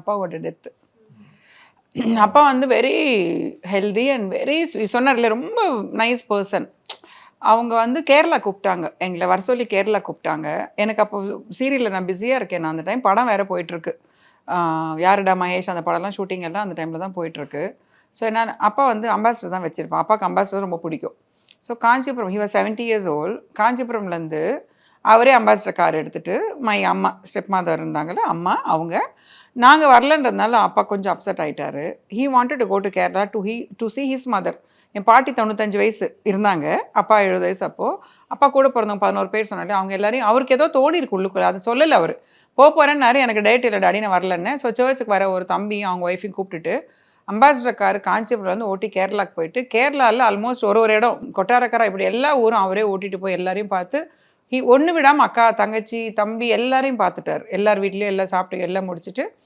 அப்பாவோட டெத்து. அப்பா வந்து வெரி ஹெல்தி அண்ட் வெரி சொன்னார்ல ரொம்ப நைஸ் பர்சன். அவங்க வந்து கேரளா கூப்பிட்டாங்க, எங்களை வர சொல்லி கேரளா கூப்பிட்டாங்க. எனக்கு அப்போ சீரியலில் நான் பிஸியாக இருக்கேன். நான் அந்த டைம் படம் வேறு போயிட்டுருக்கு. யாருடா மகேஷ் அந்த படம்லாம் ஷூட்டிங் எல்லாம் அந்த டைமில் தான் போயிட்டுருக்கு. ஸோ என்ன அப்பா வந்து அம்பாசிடர் தான் வச்சுருப்பேன். அப்பாவுக்கு அம்பாசிடர் ரொம்ப பிடிக்கும். So Kanchipuram he was 70 years old. காஞ்சிபுரம்லேருந்து அவரே அம்பாசிடர் கார் எடுத்துகிட்டு மை அம்மா ஸ்டெப் மாதர் இருந்தாங்கல்ல அம்மா அவங்க நாங்கள் வரலன்றதுனால அப்பா கொஞ்சம் அப்செட் ஆகிட்டாரு. He wanted to go to Kerala to see his mother. என் பாட்டி 95 வயசு இருந்தாங்க, அப்பா 70 வயசு. அப்போது அப்பா கூட பிறந்தவங்க 11 பேர் சொன்னாலே அவங்க எல்லாரையும் அவருக்கு ஏதோ தோணி இருக்கு உள்ளுக்குள்ள, அதை சொல்லலை அவர். போகிறேன்னாரு, எனக்கு டேட் இல்லை டாடி நான் வரலன்னு. ஸோ சர்ச்சுக்கு வர ஒரு தம்பியும் அவங்க ஒய்ஃபையும் கூப்பிட்டுட்டு அம்பாசிடர் கார் காஞ்சிபுரம் வந்து ஓட்டி கேரளாவுக்கு போயிட்டு கேரளாவில் ஆல்மோஸ்ட் ஒரு இடம் கொட்டாரக்கரா இப்படி எல்லா ஊரும் அவரே ஓட்டிகிட்டு போய் எல்லாரையும் பார்த்து ஒன்று விடாமல் அக்கா தங்கச்சி தம்பி எல்லாரையும் பார்த்துட்டார். எல்லார் வீட்லேயும் எல்லாம் சாப்பிட்டு எல்லாம் முடிச்சுட்டு